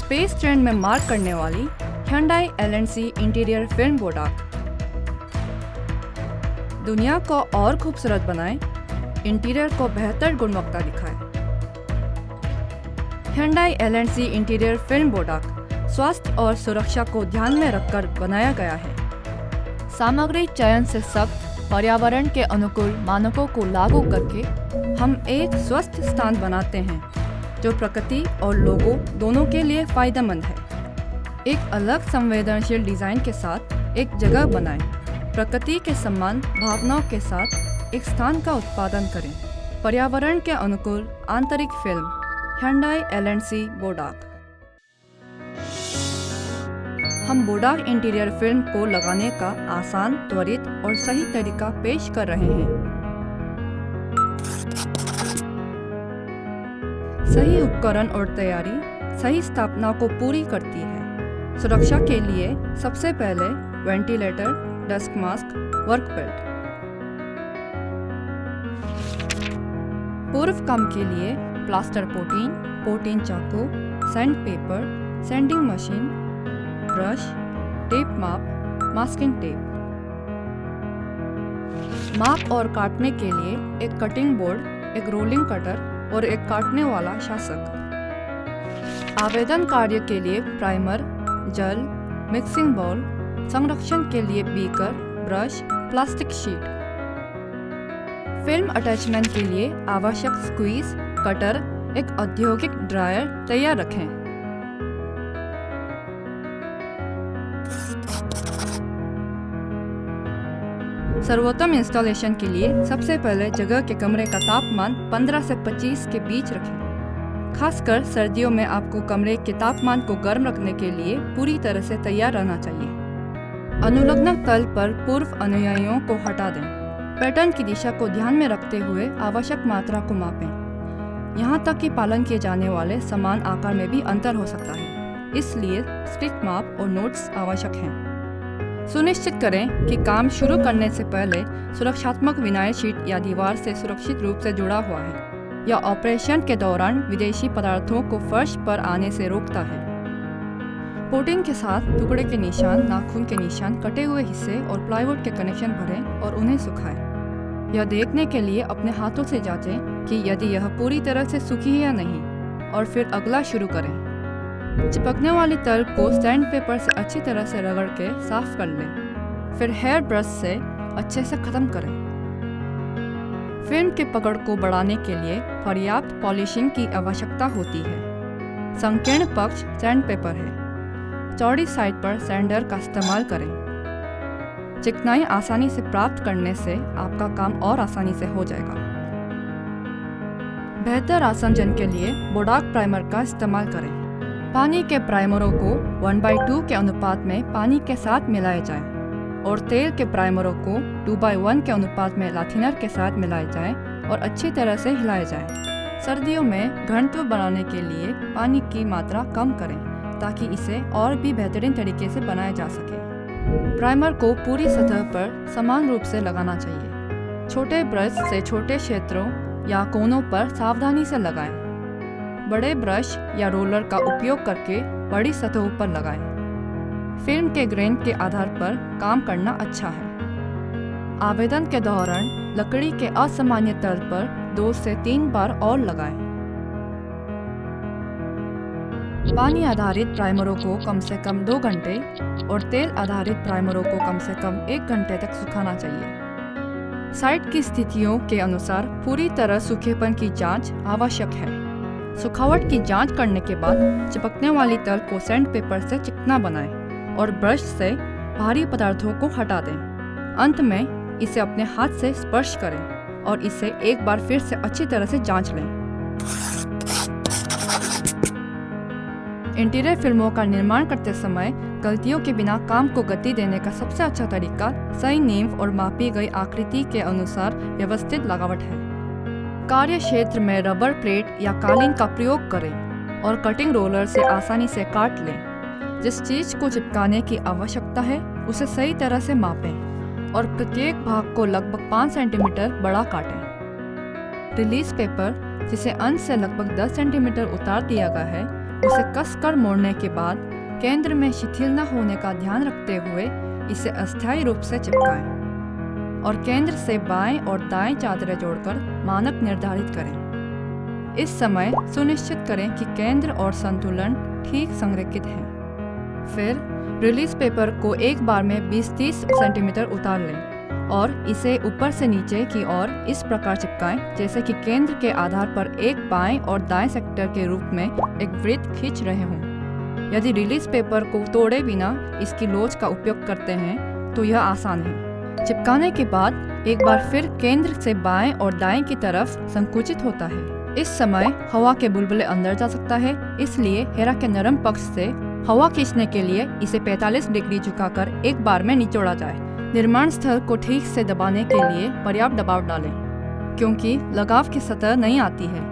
Space trend में mark करने वाली Hyundai LNC इंटीरियर फिल्म बोडाक। दुनिया को और खूबसूरत बनाए, इंटीरियर को बेहतर गुणवत्ता दिखाए। Hyundai LNC इंटीरियर फिल्म बोडाक स्वास्थ्य और सुरक्षा को ध्यान में रखकर बनाया गया है। सामग्री चयन से सख्त, पर्यावरण के अनुकूल मानकों को लागू करके हम एक स्वस्थ स्थान बनाते हैं जो प्रकृति और लोगों दोनों के लिए फायदेमंद है। एक अलग संवेदनशील डिजाइन के साथ एक जगह बनाएं, प्रकृति के सम्मान भावनाओं के साथ एक स्थान का उत्पादन करें। पर्यावरण के अनुकूल आंतरिक फिल्म Hyundai LNC बोडाक। हम बोडाक इंटीरियर फिल्म को लगाने का आसान, त्वरित और सही तरीका पेश कर रहे हैं। सही उपकरण और तैयारी सही स्थापना को पूरी करती है। सुरक्षा के लिए सबसे पहले ventilator, dust mask, work belt. पूर्व काम के लिए प्लास्टर पोटीन, पोटीन चाकू, sand paper, sending machine, brush, tape माप, मास्किंग टेप। माप और काटने के लिए एक कटिंग बोर्ड, एक रोलिंग कटर और एक काटने वाला शासक। आवेदन कार्य के लिए प्राइमर, जल, मिक्सिंग बाउल, संरक्षण के लिए beaker, brush, plastic sheet. Film attachment के लिए आवश्यक स्क्वीज, कटर, एक औद्योगिक ड्रायर तैयार रखें। सर्वोत्तम इंस्टॉलेशन के लिए सबसे पहले जगह के कमरे का तापमान 15 से 25 के बीच रखें। खासकर सर्दियों में आपको कमरे के तापमान को गर्म रखने के लिए पूरी तरह से तैयार रहना चाहिए। अनुलग्न तल पर पूर्व अनुयायियों को हटा दें। पैटर्न की दिशा को ध्यान में रखते हुए आवश्यक मात्रा को मापें। यहाँ तक कि पालन किए जाने वाले समान आकार में भी अंतर हो सकता है, इसलिए स्टिक माप और नोट्स आवश्यक हैं। सुनिश्चित करें कि काम शुरू करने से पहले सुरक्षात्मक विनाइल शीट या दीवार से सुरक्षित रूप से जुड़ा हुआ है या ऑपरेशन के दौरान विदेशी पदार्थों को फर्श पर आने से रोकता है। पोटीन के साथ टुकड़े के निशान, नाखून के निशान, कटे हुए हिस्से और प्लाईवुड के कनेक्शन भरें और उन्हें सुखाएं। यह देखने के लिए अपने हाथों से जांचें कि यदि यह पूरी तरह से सूखी है या नहीं, और फिर अगला शुरू करें। चिपकने वाली तल को सैंड पेपर से अच्छी तरह से रगड़ के साफ कर लें। फिर हेयर ब्रश से अच्छे से खत्म करें। फिल्म के पकड़ को बढ़ाने के लिए पर्याप्त पॉलिशिंग की आवश्यकता होती है। संकीर्ण पक्ष सैंड पेपर है। चौड़ी साइड पर सैंडर का इस्तेमाल करें। चिकनाई आसानी से प्राप्त करने से आपका काम और आसानी से हो जाएगा। बेहतर आसंजन के लिए बोडाक प्राइमर का इस्तेमाल करें। पानी के प्राइमरों को 1/2 के अनुपात में पानी के साथ मिलाए जाएं और तेल के प्राइमरों को 2/1 के अनुपात में लाथिनर के साथ मिलाए जाएं और अच्छी तरह से हिलाए जाएं। सर्दियों में घनत्व बढ़ाने के लिए पानी की मात्रा कम करें ताकि इसे और भी बेहतरीन तरीके से बनाया जा सके। प्राइमर को पूरी सतह पर समान रूप से लगाना चाहिए। छोटे ब्रश से छोटे क्षेत्रों या कोनों पर सावधानी से लगाएं। बड़े ब्रश या रोलर का उपयोग करके बड़ी सतहों पर लगाएं। फिल्म के ग्रेन के आधार पर काम करना अच्छा है। आवेदन के दौरान लकड़ी के असामान्य तल पर 2 से 3 बार और लगाएं। पानी आधारित प्राइमरों को कम से कम 2 घंटे और तेल आधारित प्राइमरों को कम से कम 1 घंटे तक सुखाना चाहिए। साइट की स्थितियों के अनुसार पूरी तरह सूखेपन की जांच आवश्यक है। सुखावट की जांच करने के बाद चिपकने वाली तल को सैंड पेपर से चिकना बनाएं और ब्रश से भारी पदार्थों को हटा दें। अंत में इसे अपने हाथ से स्पर्श करें और इसे एक बार फिर से अच्छी तरह से जांच लें। इंटीरियर फिल्मों का निर्माण करते समय गलतियों के बिना काम को गति देने का सबसे अच्छा तरीका सही नींव और मापी गई आकृति के अनुसार व्यवस्थित लगावट है। कार्य क्षेत्र में रबर प्लेट या कालीन का प्रयोग करें और कटिंग रोलर से आसानी से काट लें। जिस चीज को चिपकाने की आवश्यकता है उसे सही तरह से मापें और प्रत्येक भाग को लगभग 5 सेंटीमीटर बड़ा काटें। रिलीज पेपर, जिसे अंत से लगभग 10 सेंटीमीटर उतार दिया गया है, उसे कसकर मोड़ने के बाद केंद्र में शिथिल न होने का ध्यान रखते हुए इसे अस्थायी रूप से चिपकाएं और केंद्र से बाएं और दाएं चादरें जोड़कर मानक निर्धारित करें। इस समय सुनिश्चित करें कि केंद्र और संतुलन ठीक संरेखित है। फिर रिलीज पेपर को एक बार में 20-30 सेंटीमीटर उतार लें और इसे ऊपर से नीचे की ओर इस प्रकार चिपकाएं जैसे कि केंद्र के आधार पर एक बाएं और दाएं सेक्टर के रूप में एक वृत्त खींच रहे हों। यदि रिलीज पेपर को तोड़े बिना इसकी लोच का उपयोग करते हैं तो यह आसान है। चिपकाने के बाद एक बार फिर केंद्र से बाएं और दाएं की तरफ संकुचित होता है। इस समय हवा के बुलबुले अंदर जा सकता है, इसलिए हेरा के नरम पक्ष से हवा खींचने के लिए इसे 45 डिग्री झुकाकर एक बार में निचोड़ा जाए। निर्माण स्थल को ठीक से दबाने के लिए पर्याप्त दबाव डालें, क्योंकि लगाव की सतह नहीं आती है,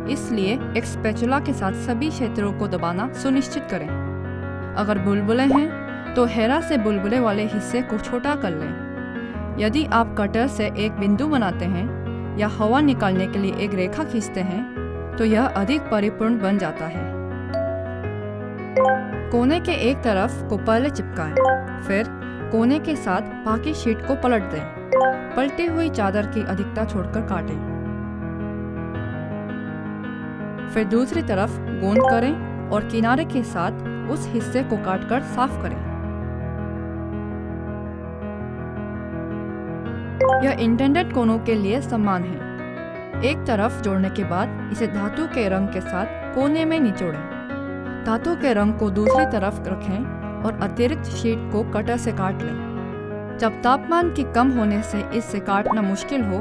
इसलिए एक स्पैचुला के साथ सभी क्षेत्रों को दबाना सुनिश्चित करें। अगर बुलबुले हैं तो हेरा से बुलबुले वाले हिस्से को छोटा कर लें। यदि आप कटर से एक बिंदु बनाते हैं या हवा निकालने के लिए एक रेखा खींचते हैं तो यह अधिक परिपूर्ण बन जाता है। कोने के एक तरफ को पहले चिपकाएं, फिर कोने के साथ बाकी शीट को पलट दें। पलटी हुई चादर की अधिकता छोड़कर काटें। फिर दूसरी तरफ गोंद करें और किनारे के साथ उस हिस्से को काटकर साफ करें। यह इंटेंडेड कोनों के लिए समान है। एक तरफ जोड़ने के बाद इसे धातु के रंग के साथ कोने में निचोड़ें। धातु के रंग को दूसरी तरफ रखें और अतिरिक्त शीट को कटर से काट लें। जब तापमान की कम होने से इससे काटना मुश्किल हो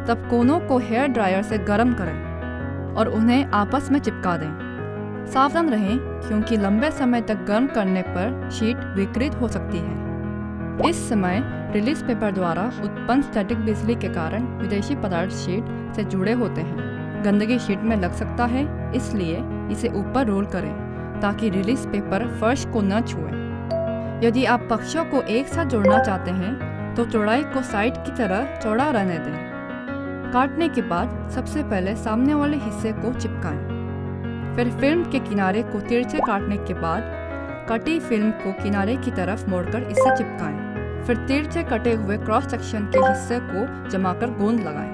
तब कोनों को हेयर ड्रायर से गर्म करें और उन्हें आपस में चिपका दें। सावधान रहें, क्योंकि लंबे समय तक गर्म करने पर शीट विकृत हो सकती है। इस समय रिलीज पेपर द्वारा उत्पन्न स्टैटिक बिजली के कारण विदेशी पदार्थ शीट से जुड़े होते हैं। गंदगी शीट में लग सकता है, इसलिए इसे ऊपर रोल करें ताकि रिलीज पेपर फर्श को न छुए। यदि आप पक्षों को एक साथ जोड़ना चाहते हैं तो चौड़ाई को साइड की तरह चौड़ा रहने दें। काटने के बाद सबसे पहले सामने वाले हिस्से को चिपकाएं। फिर फिल्म के किनारे को तिरछे काटने के बाद कटी फिल्म को किनारे की तरफ मोड़कर इसे चिपकाएं। फिर तिरछे कटे हुए क्रॉस सेक्शन के हिस्से को जमाकर गोंद लगाएं।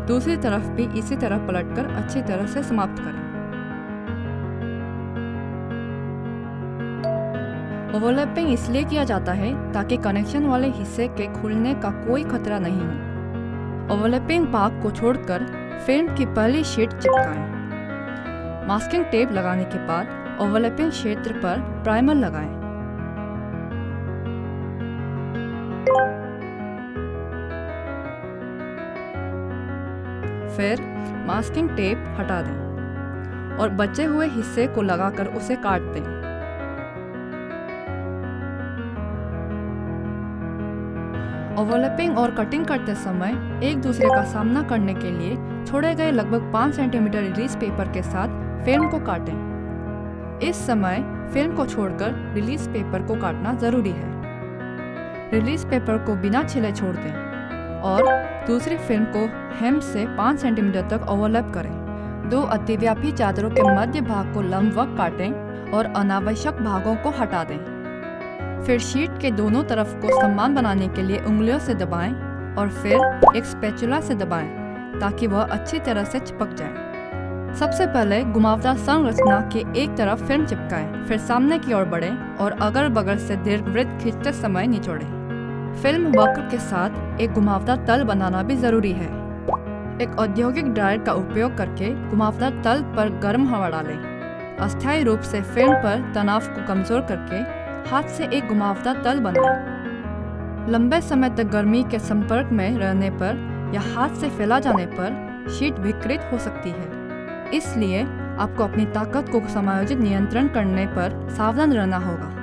दूसरी तरफ भी इसी तरह पलटकर अच्छी तरह से समाप्त करें। ओवरलैपिंग इसलिए किया जाता है ताकि कनेक्शन वाले हिस्से के खुलने का कोई खतरा नहीं हो। ओवरलैपिंग भाग को छोड़कर फिल्म की पहली शीट चिपकाएं। मास्किंग टेप लगाने के बाद ओवरलैपिंग क्षेत्र पर प्राइमर लगाएं। फिर मास्किंग टेप हटा दें और बचे हुए हिस्से को लगाकर उसे काट दें। ओवरलैपिंग और कटिंग करते समय एक दूसरे का सामना करने के लिए छोड़े गए लगभग 5 सेंटीमीटर रिलीज पेपर के साथ फिल्म को काटें। इस समय फिल्म को छोड़कर रिलीज पेपर को काटना जरूरी है। रिलीज पेपर को बिना छिले छोड़ दें और दूसरी फिल्म को हेम से 5 सेंटीमीटर तक ओवरलैप करें। दो अतिव्यापी चादरों के मध्य भाग को लंबवत काटें और अनावश्यक भागों को हटा दें। फिर शीट के दोनों तरफ को समान बनाने के लिए उंगलियों से दबाएं और फिर एक स्पैचुला से दबाएं ताकि वह अच्छी तरह से चिपक जाए। सबसे पहले घुमावदार संरचना के एक तरफ फिल्म चिपकाएं, फिर सामने की ओर बढ़ें और अगल बगल से दीर्घवृत्त खींचते समय निचोड़ें। फिल्म वक्र के साथ एक घुमावदार तल बनाना भी जरूरी है। एक औद्योगिक ड्रायर का उपयोग करके घुमावदार तल पर गर्म हवा डालें। अस्थायी रूप से फिल्म पर तनाव को कमजोर करके हाथ से एक घुमावदार तल बनाएं। लंबे समय तक गर्मी के संपर्क में रहने पर या हाथ से फैला जाने पर शीट विकृत हो सकती है, इसलिए आपको अपनी ताकत को समायोजित नियंत्रण करने पर सावधान रहना होगा।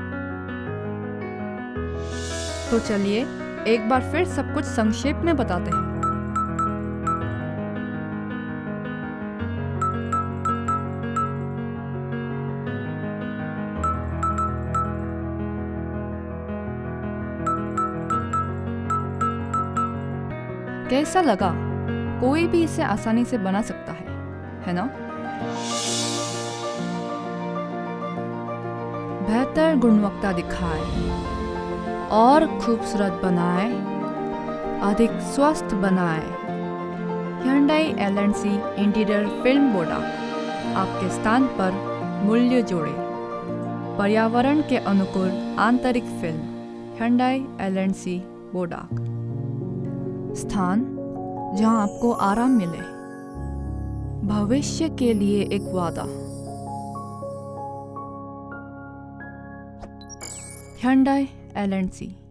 तो चलिए एक बार फिर सब कुछ संक्षेप में बताते हैं। कैसा लगा? कोई भी इसे आसानी से बना सकता है। है ना? बेहतर गुणवत्ता दिखाए और खूबसूरत बनाए, अधिक स्वस्थ बनाए। Hyundai LNC इंटीरियर फिल्म बोडाक आपके स्थान पर मूल्य जोड़े। पर्यावरण के अनुकूल आंतरिक फिल्म Hyundai LNC बोडाक। स्थान जहां आपको आराम मिले, भविष्य के लिए एक वादा। Hyundai LNC।